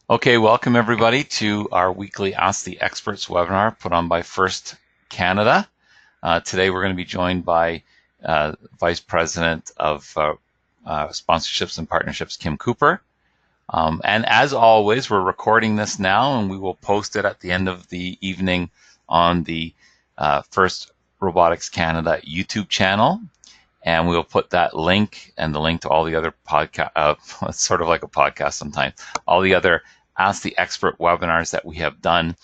Okay, welcome everybody to our weekly Ask the Experts webinar put on by First Canada. Today we're going to be joined by Vice President of Sponsorships and Partnerships, Kim Cooper. And as always, we're recording this now and we will post it at the end of the evening on the First Robotics Canada YouTube channel. And we'll put that link and the link to all the other podcast, it's sort of like a podcast sometimes, all the other Ask the Expert webinars that we have done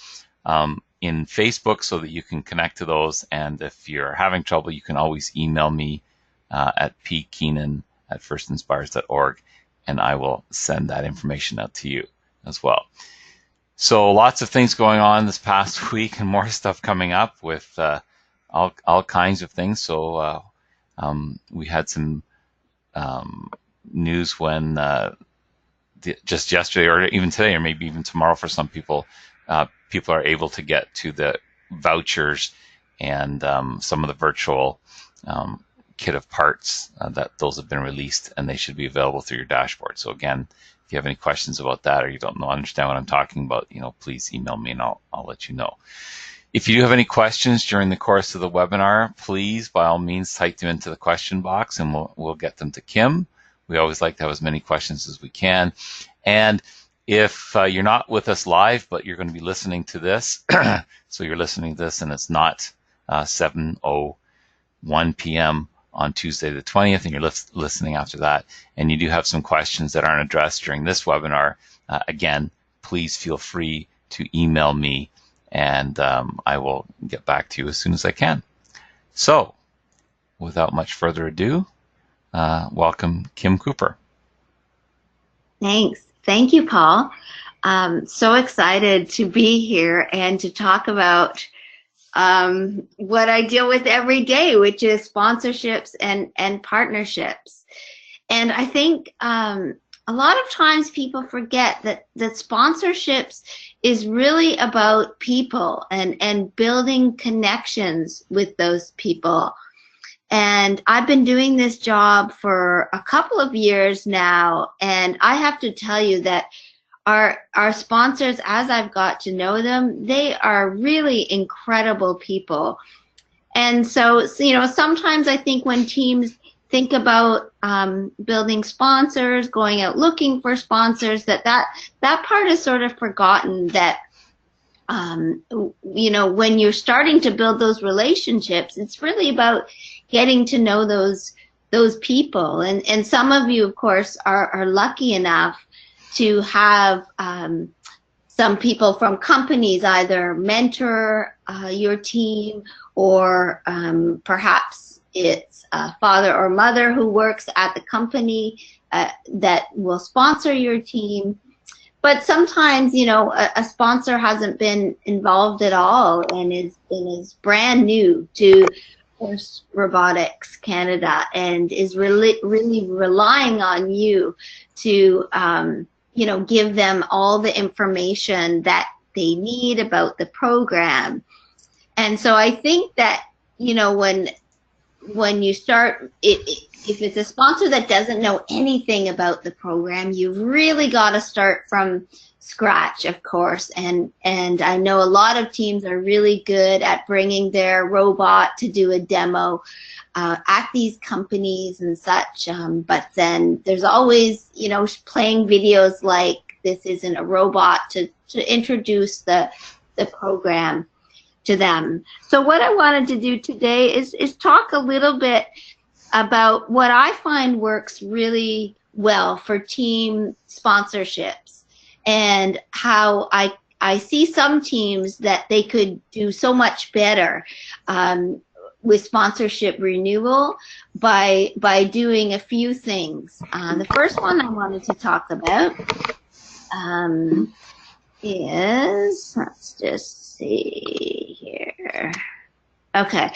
in Facebook so that you can connect to those. And if you're having trouble, you can always email me at pkeenan@firstinspires.org and I will send that information out to you as well. So lots of things going on this past week and more stuff coming up with all kinds of things. So we had some news when just yesterday or even today or maybe even tomorrow for some people, people are able to get to the vouchers and some of the virtual kit of parts that those have been released and they should be available through your dashboard. So again, if you have any questions about that or you don't understand what I'm talking about, please email me and I'll let you know. If you do have any questions during the course of the webinar, please, by all means, type them into the question box and we'll get them to Kim. We always like to have as many questions as we can. And if you're not with us live, but you're going to be listening to this, so you're listening to this and it's not 7:01 p.m. on Tuesday the 20th, and you're listening after that, and you do have some questions that aren't addressed during this webinar, again, please feel free to email me and I will get back to you as soon as I can. So, without much further ado, welcome Kim Cooper. Thanks. Thank you, Paul. So excited to be here and to talk about what I deal with every day, which is sponsorships and partnerships. And I think a lot of times people forget that sponsorships is really about people and building connections with those people. And I've been doing this job for a couple of years now, and I have to tell you that our sponsors, as I've got to know them, they are really incredible people. And so, sometimes I think when teams think about building sponsors, going out looking for sponsors, that part is sort of forgotten, that when you're starting to build those relationships, it's really about getting to know those people. And some of you, of course, are lucky enough to have some people from companies either mentor your team, or perhaps it's a father or mother who works at the company that will sponsor your team. But sometimes, a sponsor hasn't been involved at all and is brand new to First Robotics Canada and is really relying on you to give them all the information that they need about the program. And so I think that when you start, if it's a sponsor that doesn't know anything about the program, you've really got to start from scratch, of course. And I know a lot of teams are really good at bringing their robot to do a demo at these companies and such. But then there's always, playing videos like "This isn't a robot" to introduce the program to them. So what I wanted to do today is talk a little bit about what I find works really well for team sponsorships, and how I see some teams that they could do so much better with sponsorship renewal by doing a few things. The first one I wanted to talk about is, let's just see here. Okay,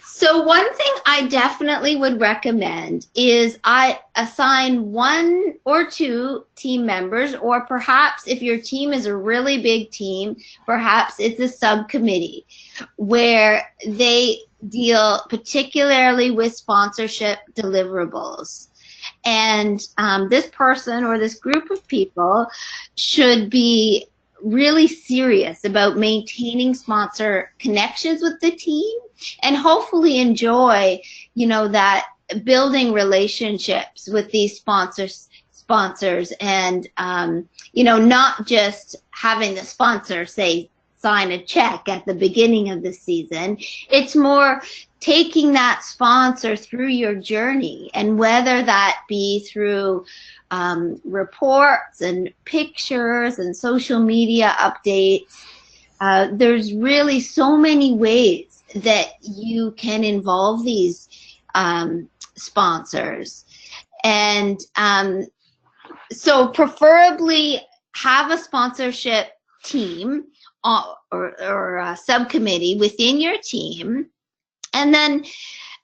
so one thing I definitely would recommend is I assign 1 or 2 team members, or perhaps if your team is a really big team, perhaps it's a subcommittee where they deal particularly with sponsorship deliverables. And this person or this group of people should be really serious about maintaining sponsor connections with the team and hopefully enjoy, that building relationships with these sponsors and, not just having the sponsor say, sign a check at the beginning of the season. It's more taking that sponsor through your journey, and whether that be through reports and pictures and social media updates. There's really so many ways that you can involve these sponsors. And so preferably have a sponsorship team or a subcommittee within your team. And then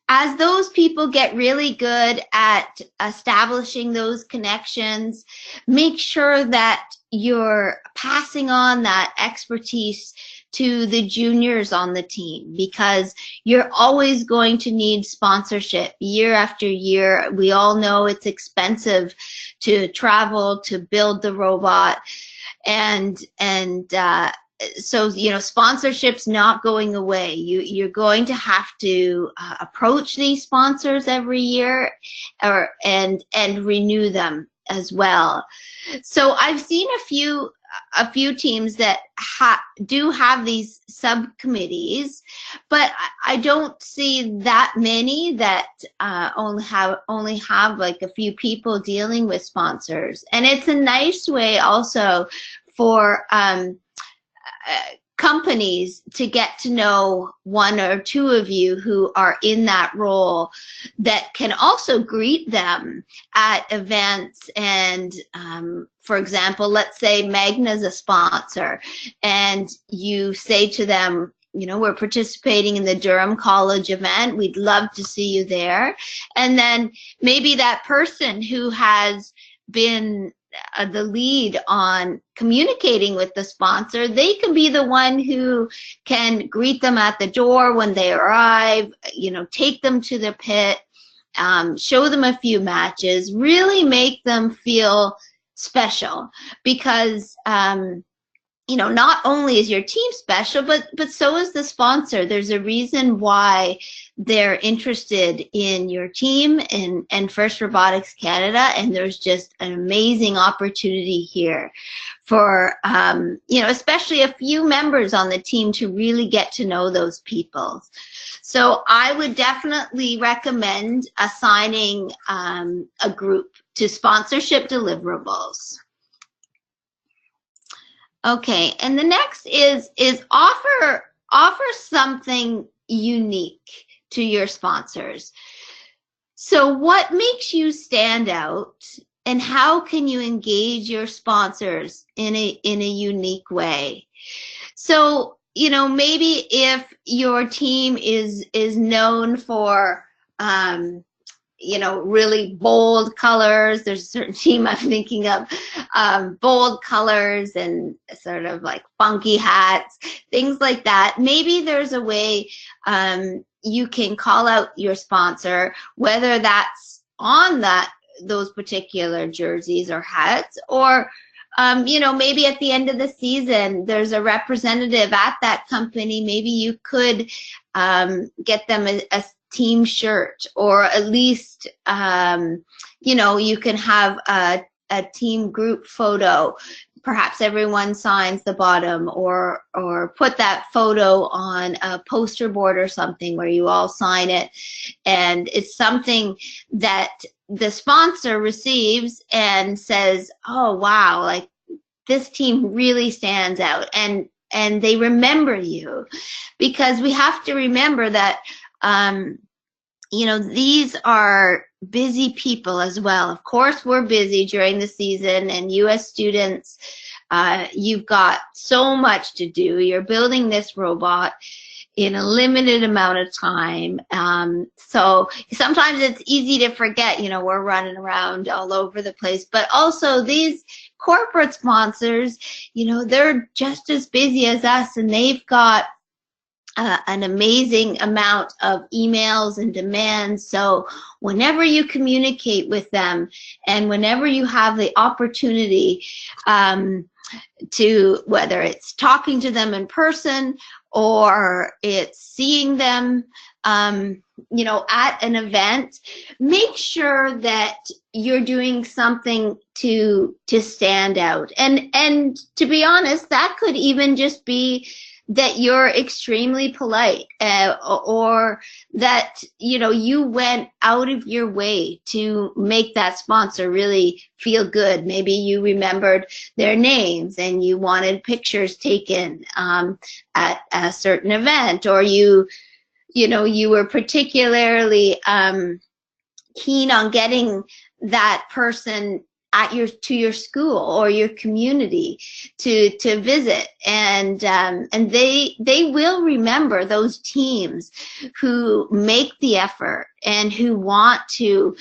as those people get really good at establishing those connections, make sure that you're passing on that expertise to the juniors on the team, because you're always going to need sponsorship year after year. We all know it's expensive to travel, to build the robot, and so, sponsorship's not going away. You're going to have to approach these sponsors every year and renew them as well. So I've seen a few teams that do have these subcommittees, but I don't see that many that only have like a few people dealing with sponsors. And it's a nice way also for companies to get to know one or two of you who are in that role, that can also greet them at events. And for example, let's say Magna's a sponsor, and you say to them, we're participating in the Durham College event. We'd love to see you there. And then maybe that person who has been the lead on communicating with the sponsor, they can be the one who can greet them at the door when they arrive, take them to the pit, show them a few matches, really make them feel special, because not only is your team special, but so is the sponsor. There's a reason why they're interested in your team and First Robotics Canada, and there's just an amazing opportunity here for, especially a few members on the team to really get to know those people. So I would definitely recommend assigning a group to sponsorship deliverables. Okay, and the next is offer something unique to your sponsors. So what makes you stand out, and how can you engage your sponsors in a unique way? So, maybe if your team is known for really bold colors. There's a certain team I'm thinking of, bold colors and sort of like funky hats, things like that. Maybe there's a way you can call out your sponsor, whether that's on those particular jerseys or hats, or maybe at the end of the season, there's a representative at that company. Maybe you could get them a team shirt, or at least, you can have a team group photo. Perhaps everyone signs the bottom, or put that photo on a poster board or something where you all sign it. And it's something that the sponsor receives and says, oh, wow, like this team really stands out. And they remember you, because we have to remember that, these are busy people as well. Of course, we're busy during the season, and US students, you've got so much to do. You're building this robot in a limited amount of time. So sometimes it's easy to forget, we're running around all over the place. But also these corporate sponsors, they're just as busy as us, and they've got an amazing amount of emails and demands. So whenever you communicate with them and whenever you have the opportunity to, whether it's talking to them in person or it's seeing them, at an event, make sure that you're doing something to stand out. And to be honest, that could even just be that you're extremely polite, or that you went out of your way to make that sponsor really feel good. Maybe you remembered their names and you wanted pictures taken at a certain event, or you were particularly keen on getting that person to your school or your community to visit, and they will remember those teams who make the effort and who want to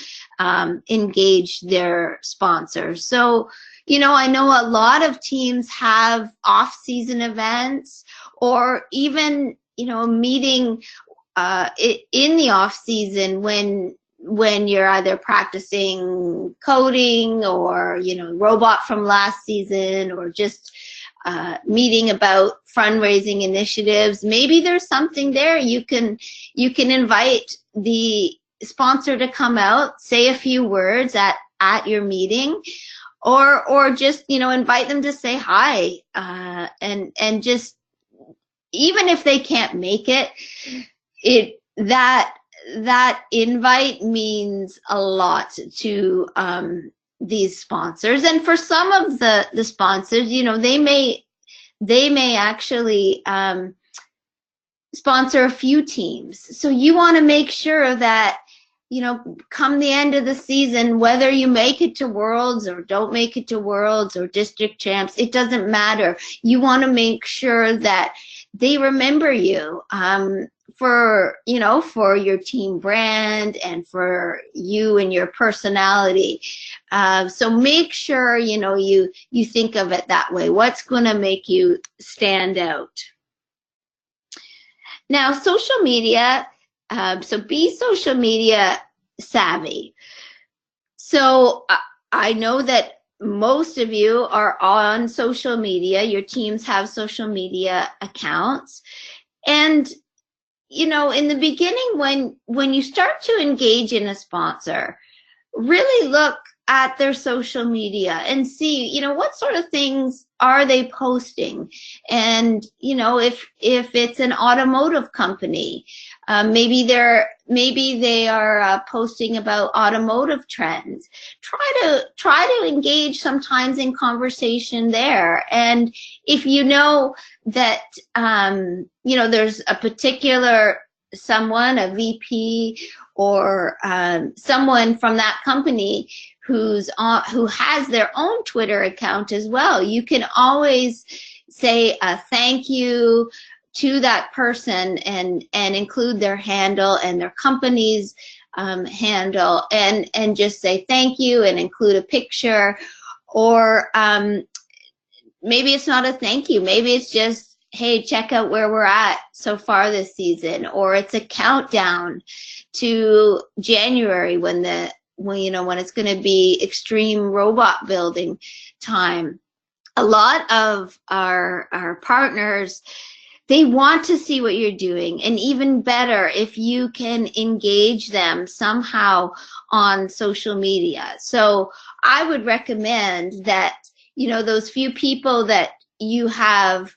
engage their sponsors. So I know a lot of teams have off-season events, or even a meeting in the off season when you're either practicing coding or robot from last season, or just meeting about fundraising initiatives. Maybe there's something there you can invite the sponsor to come out, say a few words at your meeting, or just invite them to say hi, and just, even if they can't make it, that invite means a lot to these sponsors. And for some of the sponsors, they may actually sponsor a few teams. So you want to make sure that come the end of the season, whether you make it to Worlds or don't make it to Worlds or district champs, it doesn't matter. You want to make sure that they remember you for your team brand and for you and your personality. So make sure you think of it that way. What's going to make you stand out? Now, social media. So be social media savvy. So I know that most of you are on social media. Your teams have social media accounts. And, in the beginning, when you start to engage in a sponsor, really look at their social media and see, what sort of things are they posting? And, if it's an automotive company, maybe they are posting about automotive trends. Try to engage sometimes in conversation there. And if you know that there's a particular someone, a VP, or someone from that company who has their own Twitter account as well, you can always say a thank you to that person and include their handle and their company's handle, and just say thank you and include a picture. Or maybe it's not a thank you, maybe it's just, hey, check out where we're at so far this season, or it's a countdown to January when it's going to be extreme robot building time. A lot of our partners, they want to see what you're doing, and even better if you can engage them somehow on social media. So I would recommend that those few people that you have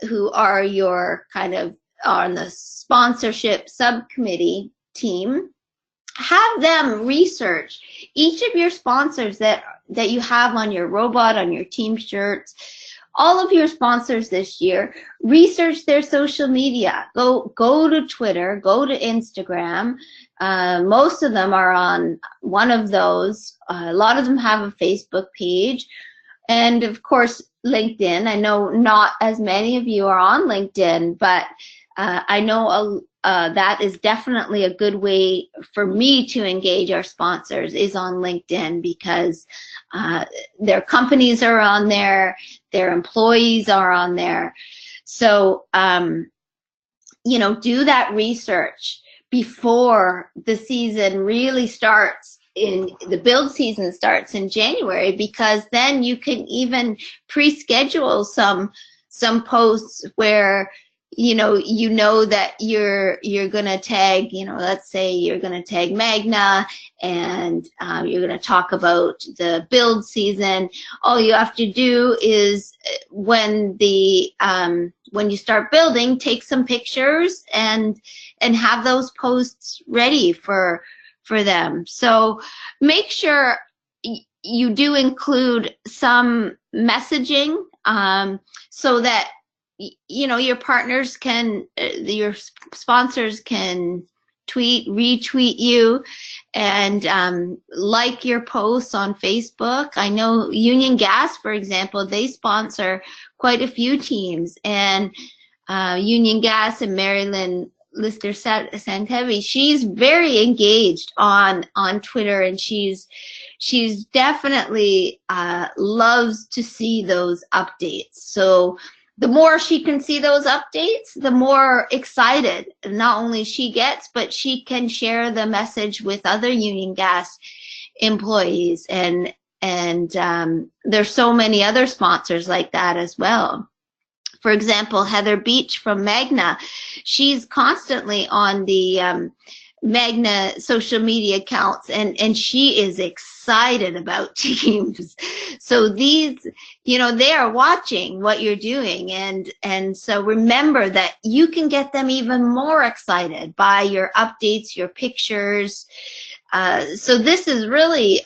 who are your kind of on the sponsorship subcommittee team, have them research each of your sponsors that you have on your robot, on your team shirts. All of your sponsors this year, research their social media. Go to Twitter, go to Instagram. Most of them are on one of those. A lot of them have a Facebook page. And of course, LinkedIn. I know not as many of you are on LinkedIn, but I know that is definitely a good way for me to engage our sponsors, is on LinkedIn, because their companies are on there, their employees are on there. So do that research before the season really starts. In the build season starts in January, because then you can even pre-schedule some posts where that you're gonna tag, let's say you're gonna tag Magna, and you're gonna talk about the build season. All you have to do is when you start building, take some pictures and have those posts ready for them. So make sure you do include some messaging, so that your partners can, your sponsors can retweet you, and like your posts on Facebook. I know Union Gas, for example, they sponsor quite a few teams, and Union Gas and Marilyn Lister Santevi, she's very engaged on Twitter, and she's definitely loves to see those updates. So the more she can see those updates, the more excited not only she gets, but she can share the message with other Union Gas employees. And there's so many other sponsors like that as well. For example, Heather Beach from Magna, she's constantly on the Magna social media accounts, and she is excited about teams. So these, they are watching what you're doing, and so remember that you can get them even more excited by your updates, your pictures. So this is really,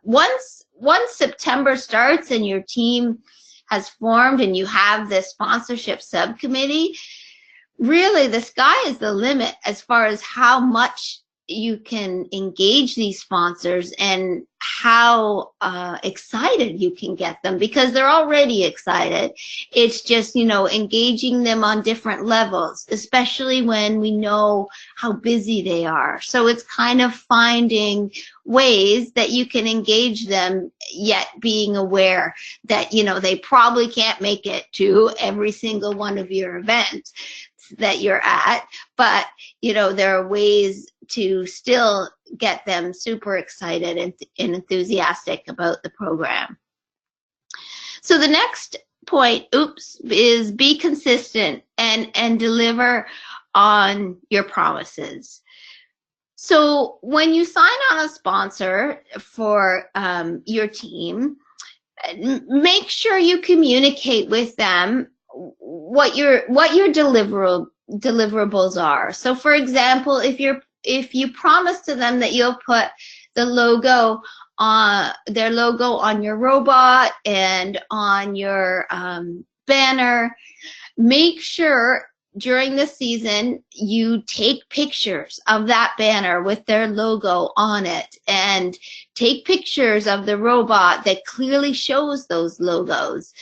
once September starts and your team has formed and you have the sponsorship subcommittee, really the sky is the limit as far as how much you can engage these sponsors and how excited you can get them, because they're already excited. It's just, engaging them on different levels, especially when we know how busy they are. So it's kind of finding ways that you can engage them, yet being aware that, they probably can't make it to every single one of your events that you're at, but there are ways to still get them super excited and enthusiastic about the program. So the next point, is be consistent and deliver on your promises. So when you sign on a sponsor for your team, make sure you communicate with them what your deliverables are. So for example, if you promise to them that you'll put the logo on their logo on your robot and on your banner, make sure during the season you take pictures of that banner with their logo on it, and take pictures of the robot that clearly shows those logos.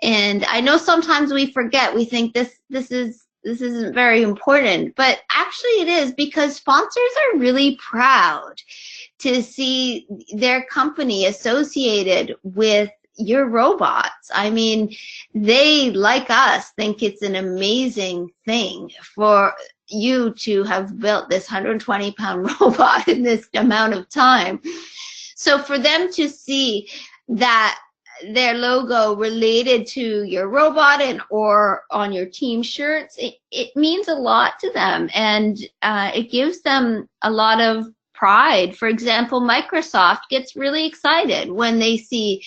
And I know sometimes we forget, we think this isn't very important, but actually it is, because sponsors are really proud to see their company associated with your robots. I mean, they, like us, think it's an amazing thing for you to have built this 120-pound robot in this amount of time. So for them to see that their logo related to your robot or on your team shirts, it means a lot to them, and it gives them a lot of pride. For example, Microsoft gets really excited when they see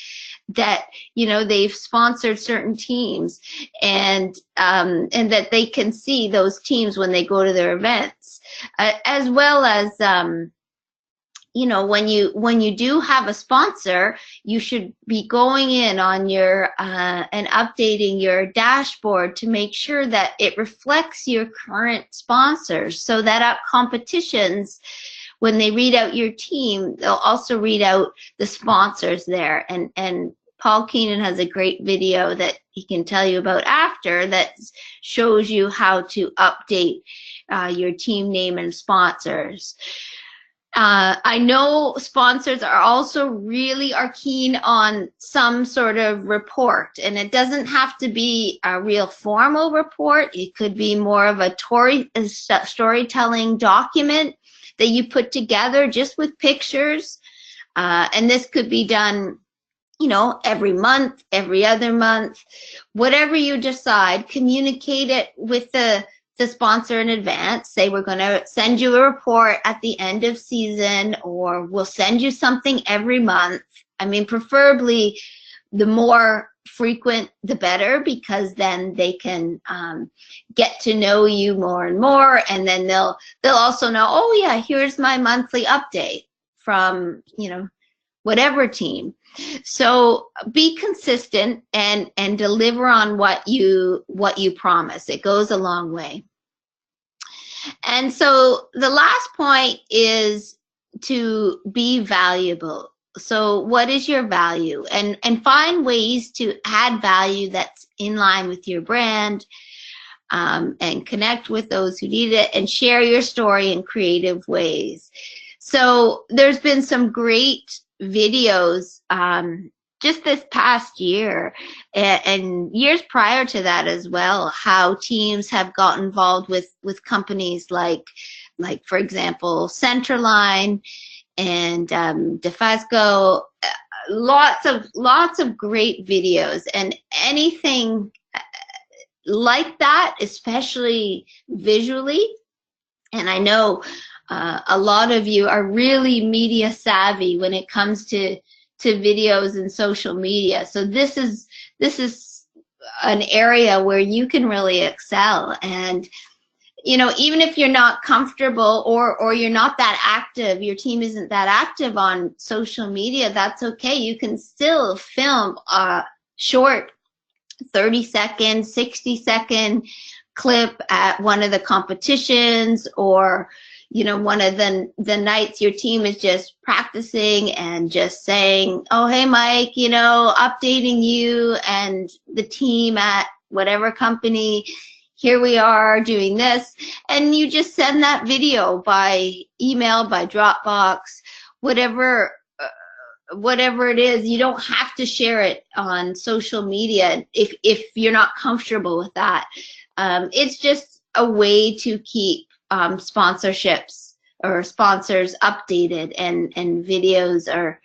that they've sponsored certain teams, and that they can see those teams when they go to their events, as well as when you do have a sponsor, you should be going in on your and updating your dashboard to make sure that it reflects your current sponsors, so that at competitions, when they read out your team, they'll also read out the sponsors there. And Paul Keenan has a great video that he can tell you about after, that shows you how to update your team name and sponsors. I know sponsors are also really are keen on some sort of report, and it doesn't have to be a real formal report. It could be more of a storytelling document that you put together just with pictures. And this could be done, you know, every month, every other month, whatever you decide. Communicate it with the sponsor in advance. Say, we're going to send you a report at the end of season, or we'll send you something every month. I mean, preferably the more frequent the better, because then they can get to know you more and more, and then they'll also know, oh yeah, here's my monthly update from, you know, whatever team. So be consistent and deliver on what you promise. It goes a long way. And so the last point is to be valuable. So what is your value? And find ways to add value that's in line with your brand, and connect with those who need it, and share your story in creative ways. So there's been some great videos just this past year, and years prior to that as well, how teams have got involved with companies like for example Centerline and Defasco. Lots of great videos, and anything like that, especially visually. And I know a lot of you are really media savvy when it comes to videos and social media. So this is an area where you can really excel. And you know, even if you're not comfortable or you're not that active, your team isn't that active on social media, that's okay. You can still film a short 30-second, 60-second clip at one of the competitions, or you know, one of the nights your team is just practicing and just saying, oh hey Mike, you know, updating you and the team at whatever company, here we are doing this. And you just send that video by email, by Dropbox, whatever it is. You don't have to share it on social media if you're not comfortable with that. It's just a way to keep sponsorships or sponsors updated, and videos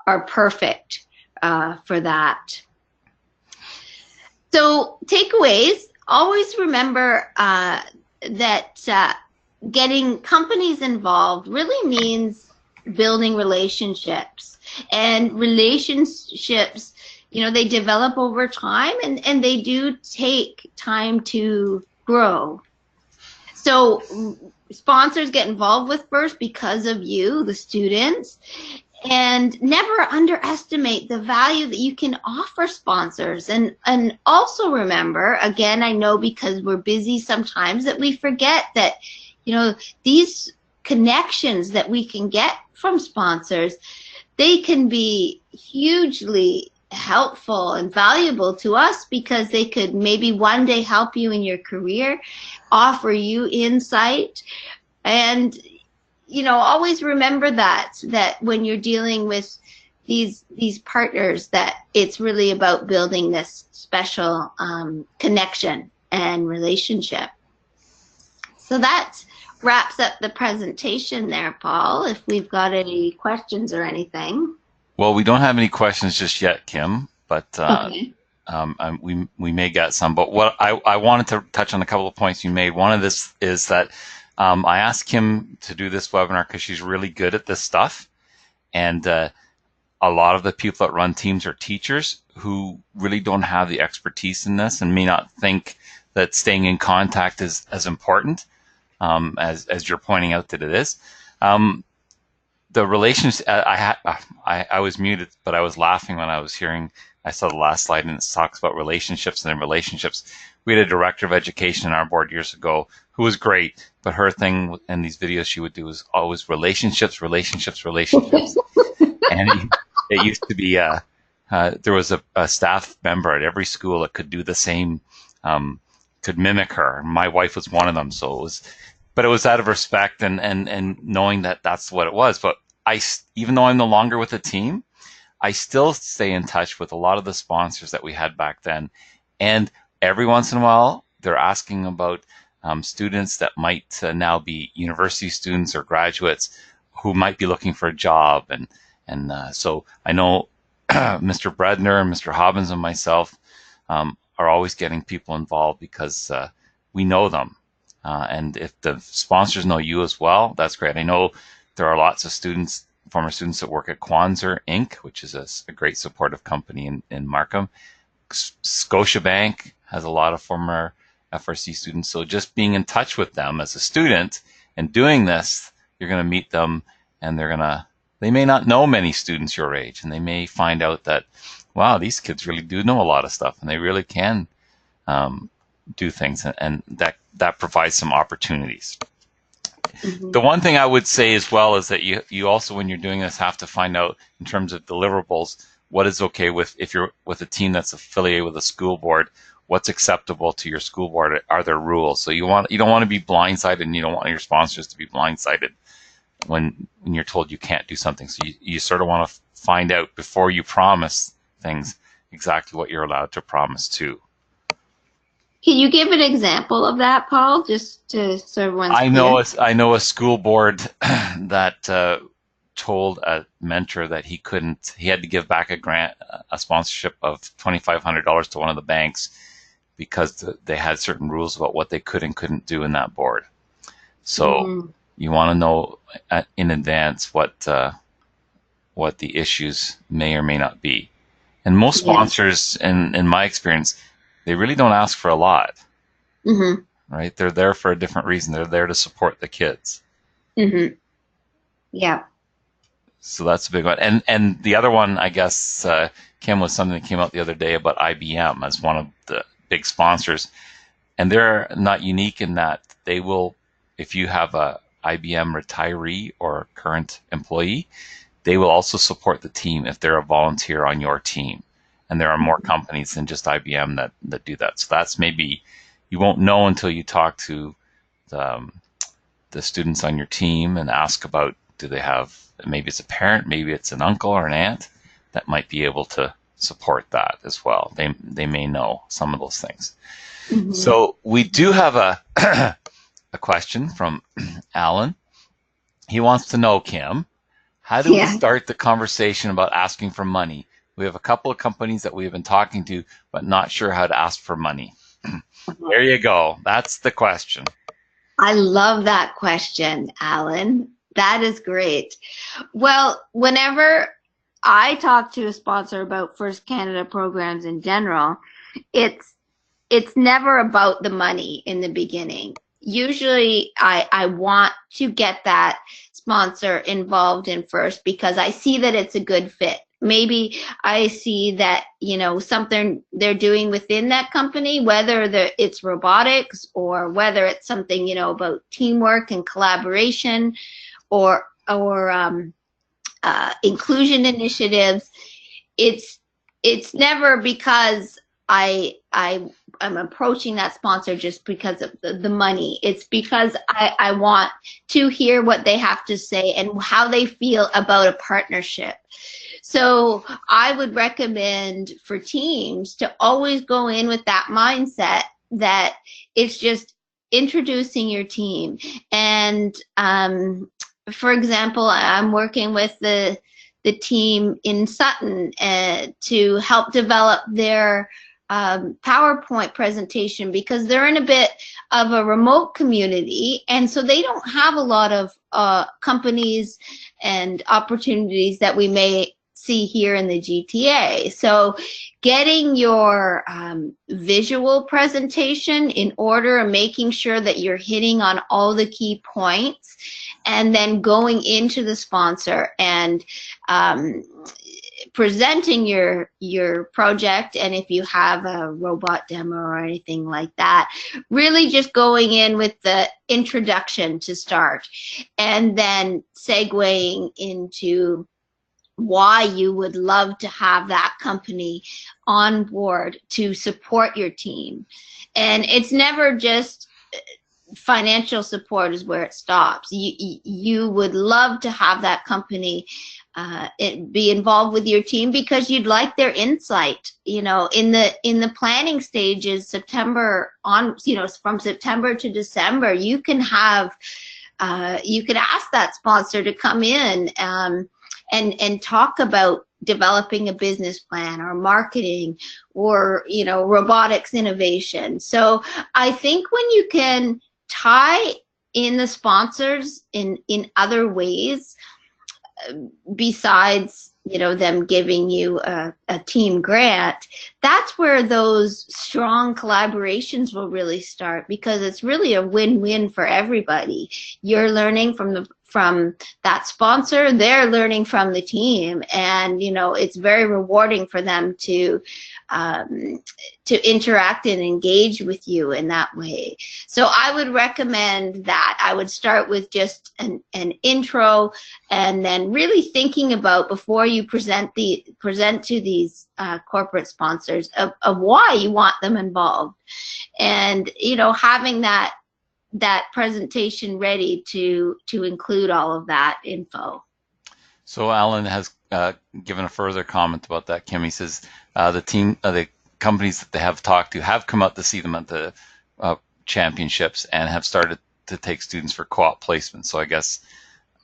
are perfect for that. So takeaways: always remember that getting companies involved really means building relationships, and relationships, you know, they develop over time, and they do take time to grow. So sponsors get involved with first because of you, the students, and never underestimate the value that you can offer sponsors. And also remember, again, I know because we're busy sometimes that we forget that, you know, these connections that we can get from sponsors, they can be hugely helpful and valuable to us, because they could maybe one day help you in your career, offer you insight. And you know, always remember that when you're dealing with these partners, that it's really about building this special connection and relationship. So that wraps up the presentation there, Paul, if we've got any questions or anything. Well, we don't have any questions just yet, Kim, but Okay. we may get some. But what I wanted to touch on a couple of points you made. One of this is that I asked Kim to do this webinar because she's really good at this stuff. And a lot of the people that run teams are teachers who really don't have the expertise in this, and may not think that staying in contact is as important as you're pointing out that it is. The relations, I was muted, but I was laughing when I saw the last slide, and it talks about relationships, and then relationships. We had a director of education in our board years ago who was great, but her thing in these videos she would do was always relationships. And it used to be, there was a staff member at every school that could do the same, could mimic her. My wife was one of them, so but it was out of respect and knowing that that's what it was. But even though I'm no longer with the team, I still stay in touch with a lot of the sponsors that we had back then. And every once in a while, they're asking about students that might now be university students or graduates who might be looking for a job. And so I know Mr. Bredner and Mr. Hobbins and myself are always getting people involved because we know them. And if the sponsors know you as well, that's great. I know there are lots of students, former students that work at Quanzer Inc., which is a great supportive company in Markham. Scotiabank has a lot of former FRC students. So just being in touch with them as a student and doing this, you're going to meet them, and they may not know many students your age, and they may find out that, wow, these kids really do know a lot of stuff, and they really can do things, and that provides some opportunities. Mm-hmm. The one thing I would say as well is that you also, when you're doing this, have to find out in terms of deliverables what is okay with, if you're with a team that's affiliated with a school board, what's acceptable to your school board. Are there rules? So you don't want to be blindsided, and you don't want your sponsors to be blindsided when you're told you can't do something. So you sort of want to find out before you promise things exactly what you're allowed to promise to. Can you give an example of that, Paul, just so everyone's clear? I know a school board that told a mentor that he had to give back a sponsorship of $2,500 to one of the banks because they had certain rules about what they could and couldn't do in that board. So you want to know in advance what the issues may or may not be. And most sponsors, in my experience, they really don't ask for a lot, right? They're there for a different reason. They're there to support the kids. Yeah. So that's a big one. And the other one, I guess, Kim, was something that came out the other day about IBM as one of the big sponsors. And they're not unique in that they will, if you have a IBM retiree or current employee, they will also support the team if they're a volunteer on your team. And there are more companies than just IBM that do that. So that's maybe, you won't know until you talk to the students on your team and ask about, do they have, maybe it's a parent, maybe it's an uncle or an aunt that might be able to support that as well. They may know some of those things. So we do have a question from Alan. He wants to know, Kim, how do we start the conversation about asking for money? We have a couple of companies that we have been talking to, but not sure how to ask for money. There you go. That's the question. I love that question, Alan. That is great. Well, whenever I talk to a sponsor about First Canada programs in general, it's never about the money in the beginning. Usually I want to get that sponsor involved in first because I see that it's a good fit. Maybe I see that, something they're doing within that company, whether it's robotics or whether it's something, about teamwork and collaboration or inclusion initiatives. It's never because I'm approaching that sponsor just because of the money. It's because I want to hear what they have to say and how they feel about a partnership. So I would recommend for teams to always go in with that mindset that it's just introducing your team. And for example, I'm working with the team in Sutton to help develop their PowerPoint presentation because they're in a bit of a remote community, and so they don't have a lot of companies and opportunities that we may see here in the GTA. So getting your visual presentation in order and making sure that you're hitting on all the key points, and then going into the sponsor and presenting your project, and if you have a robot demo or anything like that, really just going in with the introduction to start, and then segueing into why you would love to have that company on board to support your team. And it's never just financial support is where it stops. You would love to have that company be involved with your team because you'd like their insight. You know, in the planning stages, September on, you know, from September to December, you can have you could ask that sponsor to come in and talk about developing a business plan or marketing or, you know, robotics innovation. So I think when you can tie in the sponsors in other ways besides, you know, them giving you a team grant, that's where those strong collaborations will really start, because it's really a win-win for everybody. You're learning from that sponsor, they're learning from the team, and you know, it's very rewarding for them to interact and engage with you in that way. So I would recommend that. I would start with just an intro, and then really thinking about, before you present to these corporate sponsors, of why you want them involved, and you know, having that presentation ready to include all of that info. So Alan has given a further comment about that, Kim. He says the companies that they have talked to have come out to see them at the championships and have started to take students for co-op placement. So I guess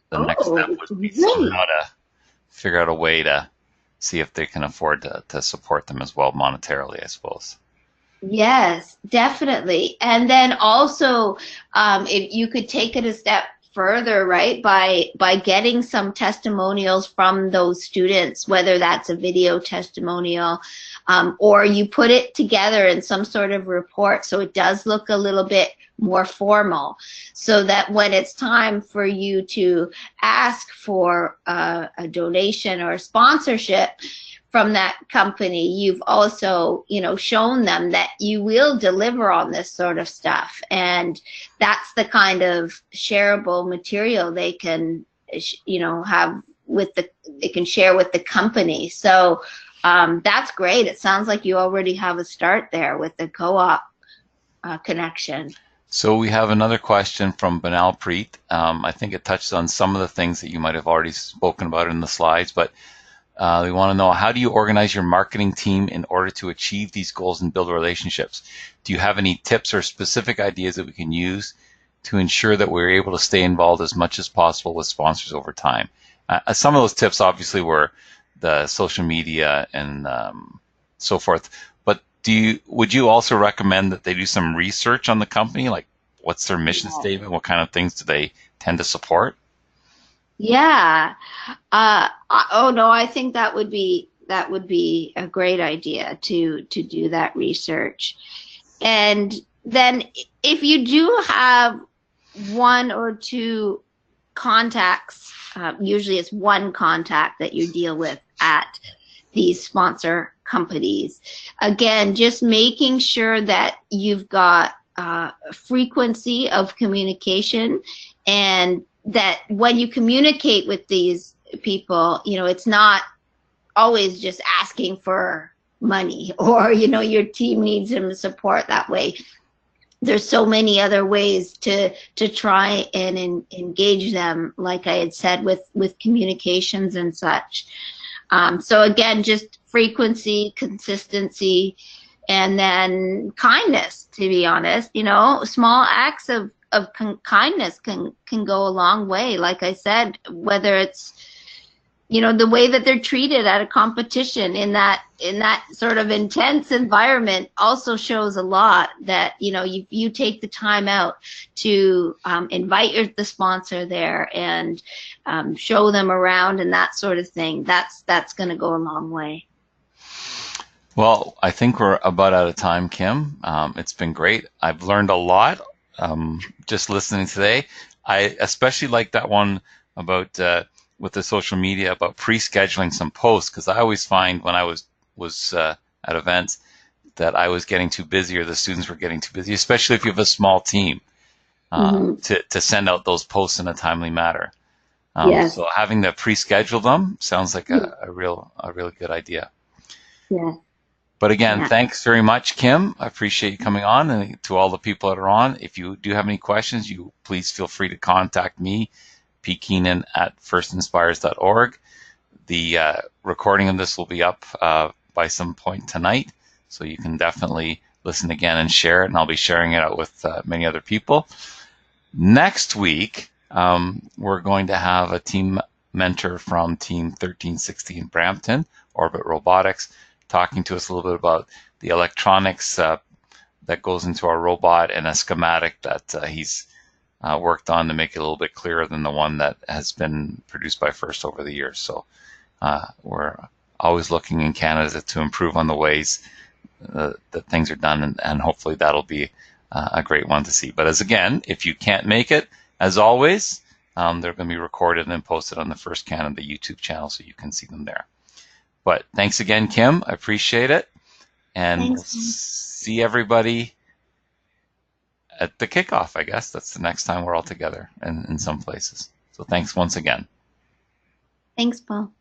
the next step would be somehow to figure out a way to see if they can afford to support them as well monetarily, I suppose. Yes, definitely. And then also, if you could take it a step further, right, by getting some testimonials from those students, whether that's a video testimonial, or you put it together in some sort of report so it does look a little bit more formal, so that when it's time for you to ask for a donation or a sponsorship from that company, you've also, you know, shown them that you will deliver on this sort of stuff, and that's the kind of shareable material they can, you know, have with they can share with the company. So that's great. It sounds like you already have a start there with the co-op connection. So we have another question from Banal Preet. I think it touches on some of the things that you might have already spoken about in the slides, but they want to know, how do you organize your marketing team in order to achieve these goals and build relationships? Do you have any tips or specific ideas that we can use to ensure that we're able to stay involved as much as possible with sponsors over time? Some of those tips obviously were the social media and so forth, but would you also recommend that they do some research on the company? Like, what's their mission statement? What kind of things do they tend to support? Yeah. Oh no, I think that would be a great idea to do that research. And then if you do have one or two contacts, usually it's one contact that you deal with at these sponsor companies. Again, just making sure that you've got frequency of communication, and that when you communicate with these people, you know, it's not always just asking for money, or, you know, your team needs some support that way. There's so many other ways to try and engage them, like I had said, with communications and such. So again, just frequency, consistency, and then kindness, to be honest. You know, small acts of kindness can go a long way. Like I said, whether it's, you know, the way that they're treated at a competition in that sort of intense environment also shows a lot. That, you know, you take the time out to invite the sponsor there and show them around and that sort of thing. That's going to go a long way. Well, I think we're about out of time, Kim. It's been great. I've learned a lot just listening today. I especially like that one about with the social media, about pre-scheduling some posts, because I always find when I was at events that I was getting too busy, or the students were getting too busy, especially if you have a small team, to send out those posts in a timely manner. Yes. So having to pre-schedule them sounds like a really good idea. Yeah. But again, Yeah. thanks very much, Kim. I appreciate you coming on, and to all the people that are on. If you do have any questions, you please feel free to contact me, pkeenan@firstinspires.org. The recording of this will be up by some point tonight, so you can definitely listen again and share it, and I'll be sharing it out with many other people. Next week, we're going to have a team mentor from Team 1360 in Brampton, Orbit Robotics, talking to us a little bit about the electronics that goes into our robot and a schematic that he's worked on to make it a little bit clearer than the one that has been produced by FIRST over the years. So we're always looking in Canada to improve on the ways that things are done, and hopefully that'll be a great one to see. But as again, if you can't make it, as always, they're going to be recorded and then posted on the FIRST Canada YouTube channel, so you can see them there. But thanks again, Kim. I appreciate it. And Thanks. we'll see everybody at the kickoff, I guess. That's the next time we're all together in some places. So thanks once again. Thanks, Paul.